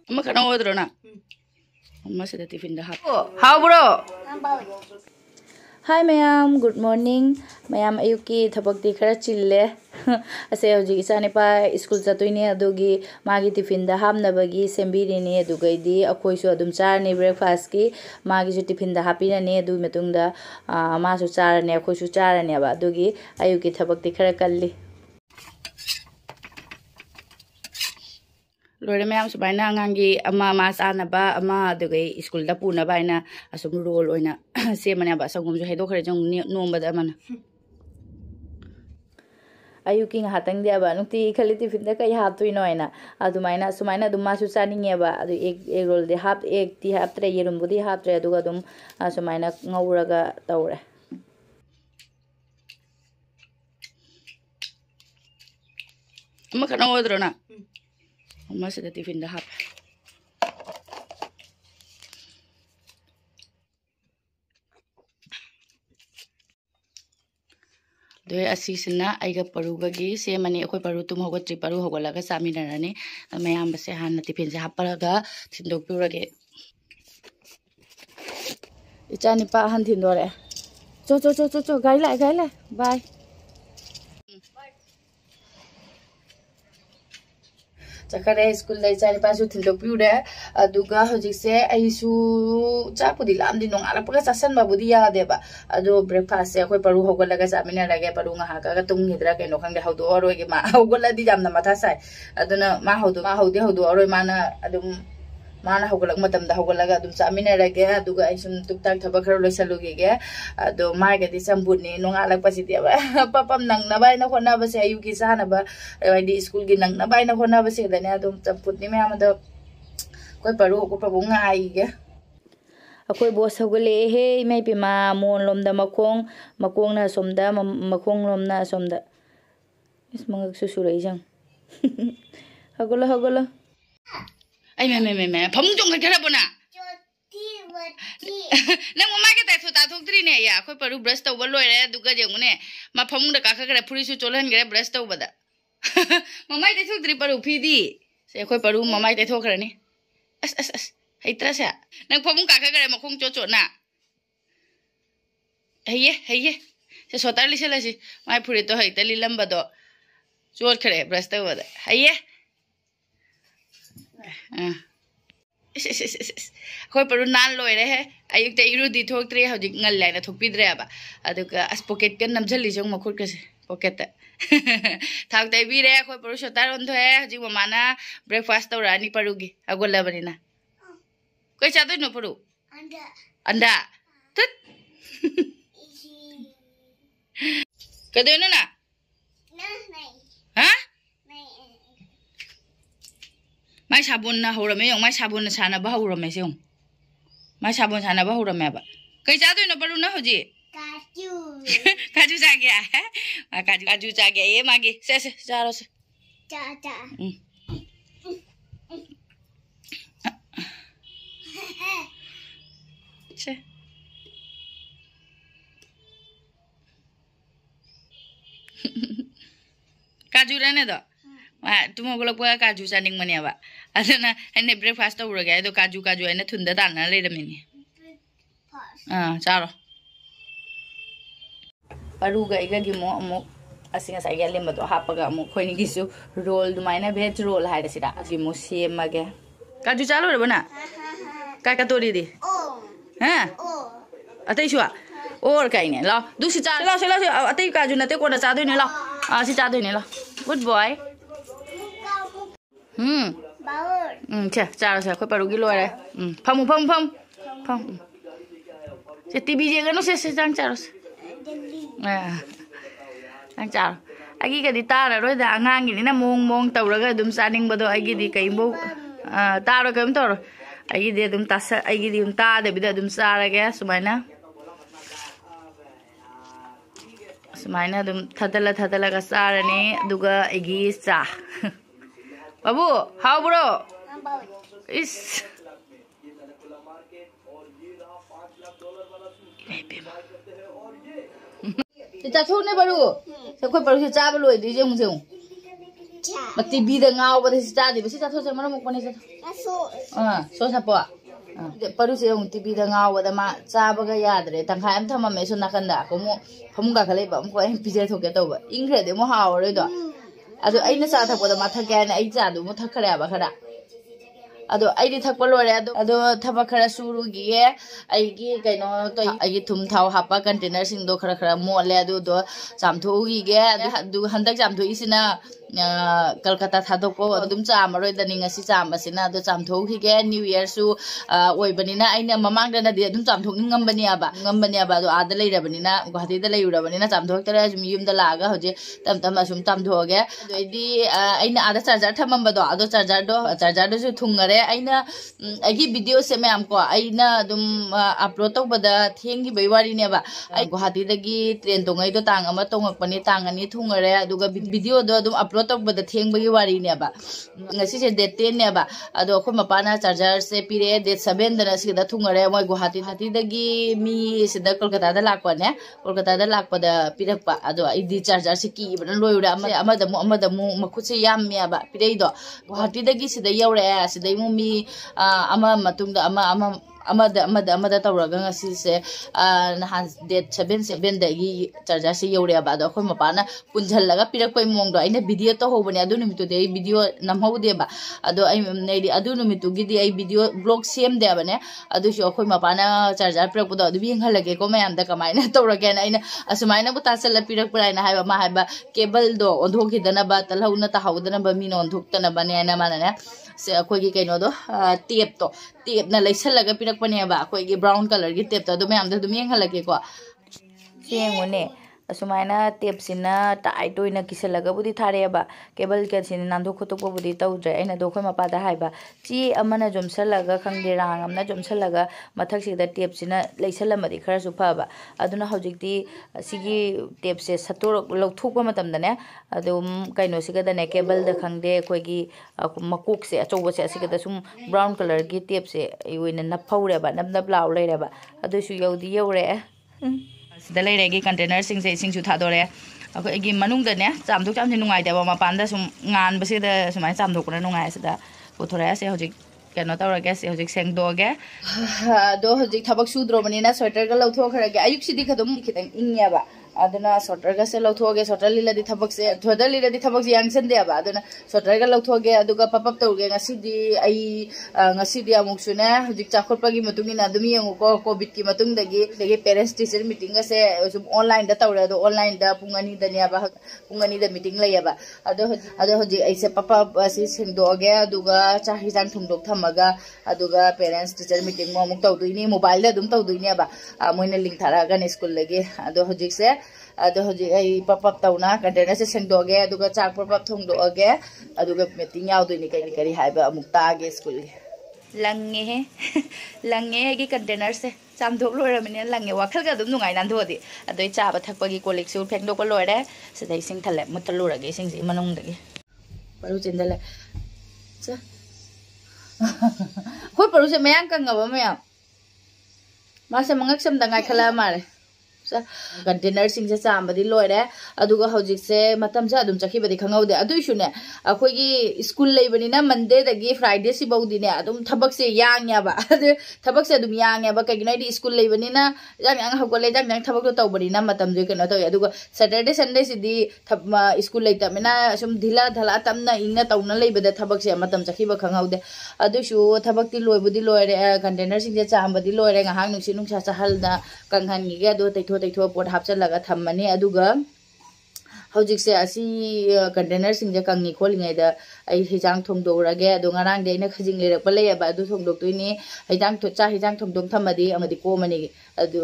Ama kana odro na. Amma se tiffin da hap. How bro? Hi ma'am, good morning. Ma'am ayuki thabak di khara chille. Ase hoji isane pa school chatoine adogi magi tiffin da hamna bagi sembiri ne adugai di akhoi su adum char ne breakfast ki magi su tiffin da hapina ne adu metung da ma su char ne akhoi su char ne ba adogi ayuki thabak di khara kalli. Lore ma'am सुबाइना अंगांगी अमा मा सानबा अमा दुगै school दा पुना बाइना assume role ओइना से मने बा संगुम जो हेदो खरे जंग नोमबदा मन अयुकी हातंग दिया बा नुती खली टिफिन दा कई हाप तुइ नोइना अदुमाइना सुमाइना दुमा सु चानिंगे बा अदु एक रोल दे हाप एक ती हाप त्रे येरुम बुदी हाप त्रे अदुगा दुम सुमाइना ngawuraga tawre amma kana odro na amma se tiffin da hap दो असीसना आइगा परुबगी से मने अखोय परु तुम होगत्रि परु होगलागा सामिनाराने मयाम बसे हान टिफिन से हापरागा थिंदोक्तुरगे इचानी पा हन थिंदोरे चो गाइला बाय चखरे स्कूल दai chani pasu thildo piure aduga hojik se aisu chapudi lamdi nong ala paga chasan ba budi ya deba adu breakfast se khoi paru hogolaga samina rage paru nga ha ka tung hidra ke no khang de haudo oroi ke ma hogola di jamna matha sai aduna ma haudo oroi mana adum mana hogolak matam da hogolaga adum samina rage aduga aisum tuktak thaba kharo loisaluge ge adu mai ge di sambuni nong ala pasi dia ba papam nang na bai na khona ba se ayuki sana ba di school gi nang na bai na khona ba se da ne adum champut ni me amada koi paru ko pabu ngai ge akoi boss hogole he mai pe ma mon lom da makong na somda makong lom na somda is mangak susurai jang hogolo ai me phamung jong ka bona nang mama ke ta thok tri ne ya khoi paru brush taw loi re duga jeng ne ma phamung da ka kha kare phuri su cholan gere brush taw bada mama te thok tri paru phi di se khoi paru mama te thok kare ni as hai tra sa nang phamung ka kha kare ma khong cho na heye se sotar li se la si mai phuri to hai ta li lamba do chot kare brush taw bada heye khoi paru nan loi re he ayuk te iru di thok tre hojik ngal lai na thokpi dre ba aduga as pocket kan namjali jong makhut ka se pocket ta thak tai bi re khoi paru sotar on thoe hojik mamana breakfast to rani paru gi agola bani na koi cha no paru anda tut kadeno na ha mai sabun na horame yong mai sabun na sana ba horame se yong mai sabun sana ba horame ba kai cha do no paru na hoji kaju cha gya hai kaju cha gya ye magi se cha ro se cha che kaju rane do तुम गोलक काजू चानिंग मनेबा अदना हैने breakfast तौरगे अदो काजू हैने थुंदा दाना लेरमिनी चारो परुगा इगगी मो अमु असिंग साइगे लेमदो हापगा अमु खोइनी गिसु रोल दुमाइना वेज रोल हाइरसिदा अगि मो सेमगे काजू चालो रबना का तोरी दि हैं अतै छुआ और काइने ल दुसी चा ल अतै काजू नते कोना चादोइने ल सि चादोइने ल गुड बॉय चा चारो से खोइ परुगी लोरे फम से टीवी जेगनो से चांग चारो से चांग चारो आगी गदी तारा रोय दा अंगांगी नि ना मोंग तौरगा दुम चानिंग बदो आगी दी कइबो तारो कम तौरो आगी दे दुम तासा आगी दी दुम ता दे बिदा दुम चारागे सुमाइना दुम थदला का चारने दुगा आगी चा बाबू हाउ ब्रो इस चाथोने बरु सखोय परुसे चाब लोइ दि जेउ टीवी द गाव बदे चादे बसी चाथो से मरम कोने चाथो सो सपो परू से टीवी द गाव बदा मा चाबगा यादरे तंखाय am थममे सो नाकंदा को मो फमुगा खले बम को एम पिजे थोके तोबा इंग्रे दे मो हावरे दो अदो आइना चा थपदा मा थकेन आई चादु मो थखरे बा खरा अदो आइदि थकप लोरे अदो थबा खरा सुरुगी आइगी कइनो तो आइगी थुम थाव हापा कंटेनर सिंग दो खरा खरा मोले अदो दो चामथोगी गे अदु हंदक चामथोइसिना कलकत्ता थादोको अदुम चामरोय दनिंग असि चामबसिना अदो चामथोगी न्यू इयर सु ओइबनिना आइना ममांगदना दि अदुम चामथोगिंग ngambaniaba अदो आदा लेरबनिना गुवाहाटीदा लेयुरबनिना चामथोक्तरा जुम युमदा लागा होजे तम तम असुम चामथोगे अदो इदि आइना आदा चार्जर थमंबदो अदो चार्जर दो सु थुंगरे आइना आइगी वीडियो से मैम को आइना अदुम अपलोड तौबदा थेंगी बैवारीनेबा आइ गुवाहाटीदगी ट्रेन तोंगै दो तांग अमा तोंगकपनि तांग अनि थुंगरे अदुगा वीडियो दो अदुम upload तौबदा थेंगबगी वारीनेबा ngasi se date 10 neba ado khoi mapana charger se pire date 7 dana sida thungare moi guwahati dagi mi sida kolkata da lakpa ne kolkata da lakpa da pirakpa ado idi charger se ki bana loyura amada mu makhutse yam meba pirei do guwahati dagi sida yaure sida mu mi ama matungda amada tawraga ngasi se nahan date 7 dagi charger se yaure ba do khoi mapana punjhallaga pirakpai mongdo aina video to hobani adu numitu de video namhaude ba ado ai nei adu numitu gi di ai video blog sem de ba ne adu sho khoi mapana charger pirakpu do adu yenghalage ko mayam da kamaina tawraga na aina asumaina bu tasalla pirakpa na haiba ma haiba cable do ondhokidana ba talhauna ta haudana ba min ondhoktana ba ne aina mana ne से अखोगी कइनो दो tape ना लैसलगा पिरकपनेबा अखोगी brown colour की tape तो ma'am दो येंगहलगे को सेंगोने असुमाइना tape सिना tight ओइना किसलगा बुदी थारेबा cable के सिना नांदो खोतोको बुदी तौद्रे अइना दो खoi मपादा हाइबा ची अमना जोमसलगा खंगदे रांग अमना जोमसलगा मथक सिदा टेप सिना लैसलमदि खरा सुफाबा अदुना हौजिकती सिगी टेप से सतोर लौथोकपा मतमदने अदुम कइनो सिगदने केबल द खंगदे कोइगी मकोक से अचौबा से सिगदा सुम ब्राउन कलर की टेप से ओइना नफौरेबा नब लाउ लेरेबा अदुसु यौदी यौरे दा लेरेगी कंटेनर सिंग से सिंग सु थादोरे अखोगी मनुंगदने चामथोक चामसे नुंगाइदेबा मपानदा सुम ngan बसिदा सुमाय चामथोकना नुंगाय सिदा पुथोराय से हौजिक केनो तौरगे से हौजिक सेंगदोगे दो हौजिक थबक सुद्रोबनिना स्वेटर गा लौथोखरगे अयुक सिदि खदम खितंग इंगेबा aduna sotter ga se lothoge sotter lila di thabak se thoda lila di thabak yang sen de ba aduna sotter ga lothoge aduga papap tawge ngasi di ai ngasi di amuk sune hujik chakhot pagi matungi na dumi yang ko covid ki matung dagi parents teacher meeting ga se online da tawra do online da pungani da nya ba pungani da meeting la ya ba ado hujik ai se papap asi singdoge aduga chahi jang thumdok thamaga aduga parents teacher meeting mo muk tawduini mobile da dum tawduini ba moina link thara ga school lagi ado hujik se ado hoji ai papap tawna container se sengdoge aduga chak papap thongdoge aduga meeting yaudini kari haiba amukta ge school lange gi container se chamdok loramine lange wakhal ga dum nungai nan thodi adoi chaba thakpagi kolik su phekdok ko lore sidai sing thale mutalurage sing si manung dagi paru chindale cha khoi paru se mayang kangaba mayam mase mangak sam dangai khala mare container सिंग से चामबदी लोरे अदुगा हौजिक से मतम से अदुम चखिबदी खंगौदे अदुइसुने अखोगी स्कूल लेबनिना मंडे दगी फ्राइडे सि बौदिने अदुम थबक से यांग्याबा थबक से अदुम यांग्याबा कगिनाइदि स्कूल लेबनिना जांग हगोले जांग थबक तो तौबनिना मतम जे कनो तो अदुगा सैटरडे संडे सिदि स्कूल लेतमिना सुम ढिला ढला तमना इंगना तौना लेबदे थबक से मतम चखिबा खंगौदे अदुसु थबकति लोइबदी लोरे कंटेनर सिंग से चामबदी लोरे ngahang nungsi nungsa chahalda kanghangi ge do तैथो पोट हापचलगा थम्मनी अदुगा हौजिक से असि कंटेनर सिंग जे कंगी खोलिङै दा ai hijang thongdorage adu ngarang de na khajing lerek pale ba adu thongdok tuini hijang thocha hijang thongdom thamadi amadi ko mani adu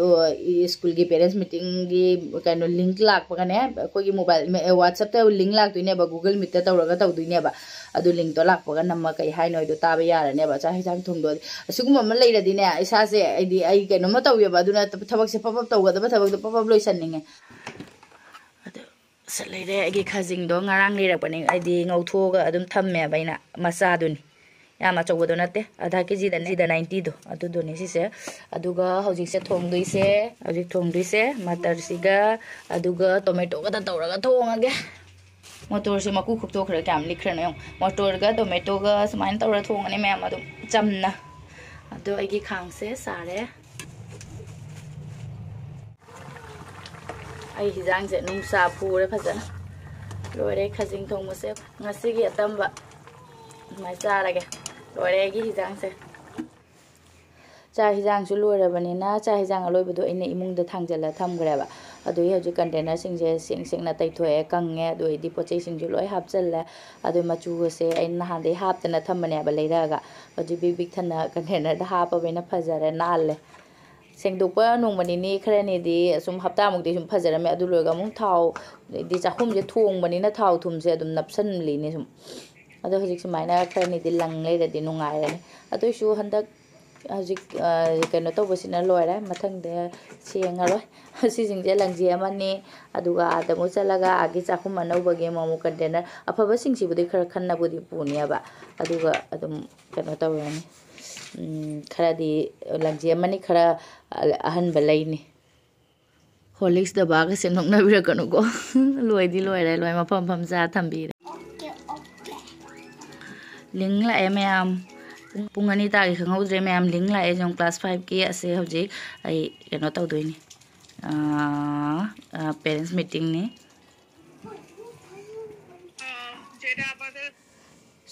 school gi parents meeting gi kind of link lak pagane ko gi mobile whatsapp ta link lak tuine ba google meet ta tawraga tawduine ba adu link to lak paga namma kai hai noi do taba yara ne ba cha hijang thongdo asugum ma leiradi ne isa se ai kaino ma tawye ba aduna thabak se papap tawga da thabak do papap loisanninge Salire agi khajing do ngarang lirakpani aidi ngauthoga adum thamme baina macha duni yama chawdo nate adha kg da 90 do adu doni sise aduga hojik se thongdui se matar siga aduga tomato ga da tawraga thongage motor se maku khuk to khra kam likhra na motor ga tomato ga samain tawra thong ani ma'am adu chamna ado agi khang se sare ai hijang se nung sa phure phajana lore khajing thong mo se ngasi gi atamba mai charage lore gi hijang se cha hijang su lore bani na cha hijang aloi bodo ine imung da thangjala thamgre ba adu hoji container sing je sing na tai thoe kange adu di pochei sing ju loi hapchalla adu machu se ai na han de haptana thamane ba leiraga hoji big thana container da hapa bena phajare nalle sengdokpa nongmani ni kharani di sum hapta muk di sum phajara me adu loga mung thau di chahum je thong bani na thau thum se adum napsan li ni sum adu hojik sumaina kharani di lang le da di nungai ani adu shu handak hojik kano to bosina loira mathang de siengaro si jing je lang je amani aduga adamu chalaga agi chahum anau bage momu container afaba sing si budi khar khanna budi punia ba aduga adum kano to ani khara di langje mani khara ahan balai ni Horlicks da baga se nok na bira kanu ko loi di loi rai loi ma pham ja thambi ling la em am pungani ta gi khangau dre me am ling la e jong class 5 ki ase hoji ai keno taw doi ni parents meeting ni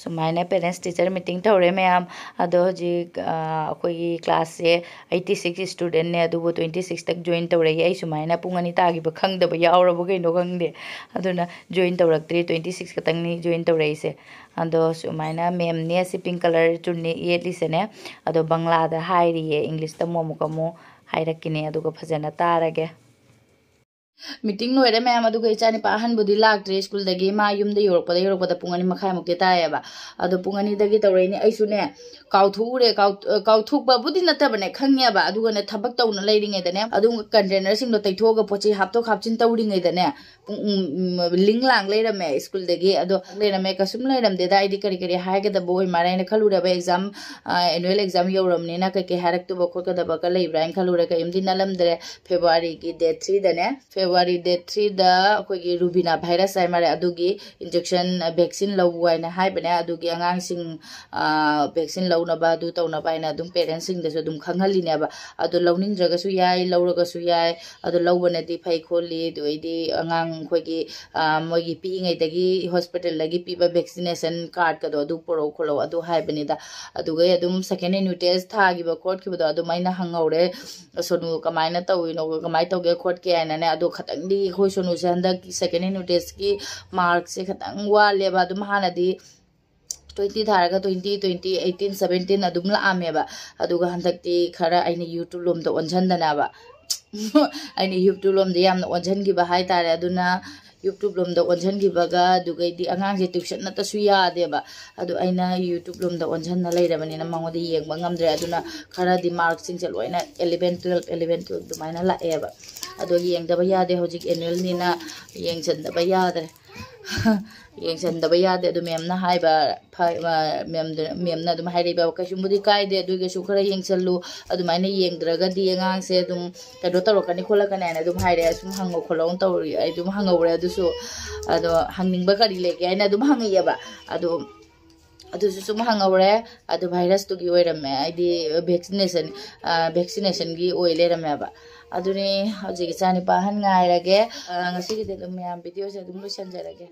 sumaina parents teacher meeting tawre ma'am ado ji koi class se 86 student ne adu 26 tak join tawre ai sumaina pungani ta gi ba khang da ba yaura bu gai no khang de aduna join tawrak 26 ka tang ni join tawre se ado sumaina ma'am ne si pink color chunni yeli se ne ado bangla da hairi ye english ta momu ka mo hairakini adu ko phajana tarage meeting no ere ma'am adu gai chani pa han budi lak tre school dagi ma yum de yorok pada pungani makhai mukte ta ya ba adu pungani dagi tawre ni aisu ne kauthu ba budi nata bane khangya ba adu ne thabak taw na leiring e dane adu container sing no taitho ga pochi hapto khapchin tawring e dane ling lang leira me school dagi adu leira me kasum leiram de da id kari ha ga da boy mara ne khalura ba exam annual exam yoram ne na ke harak tu ba khot da ba ka leibra in khalura ka imdi nalam dre February ki date 3 dane February date 3 da koi gi rubina virus ai mare adugi injection vaccine law wai na hai bane adugi angang sing vaccine law na ba du taw na bai na dum parents sing da so dum khanghali ne ba adu lawning draga su yai lawraga su yai adu lawbane di phai kholi du idi angang koi gi moi gi pi ngai dagi hospital lagi pi ba vaccination card ka do du poro kholo adu hai bane da aduga adum second annual test tha gi ba court ki ba adu maina hangaure sonu kamaina tawi no kamai tawge court ke ana ne adu khatang di khoi sonu se handak second annual test ki mark se khatang wa le ba dum hana di 20 tharaga 20 18 17 adum la ame ba aduga handak ti khara aina YouTube lom da onjan dana ba aina YouTube lom da yam na onjan gi ba hai tare aduna YouTube lom da onjan gi baga dugai di angang je tuition na ta su ya de ba adu aina YouTube lom da onjan na leira bani na mango de yeng ba ngamdre aduna khara di mark sing chal oina 11 12 dumaina la e ba adu yeng da ba ya de hojik annual ni na yeng chan da ba ya de yeng chan da ba ya de adu mem na hai ba mem na dum hai re ba ka shumbudi kai de adu ge su khara yeng chalu adu maina yeng draga di angang se dum ka do taro kani khola kana na dum hai re sum hango kholong tawri ai dum hango re adu su adu hangning ba kari le ke na dum hangi ba adu su sum hangawre adu virus tu gi oirame aidi vaccination gi oile rame ba aduni hoji gi chani pa han ngai rage ngasi gi de dum yam video se dum lu sanjarage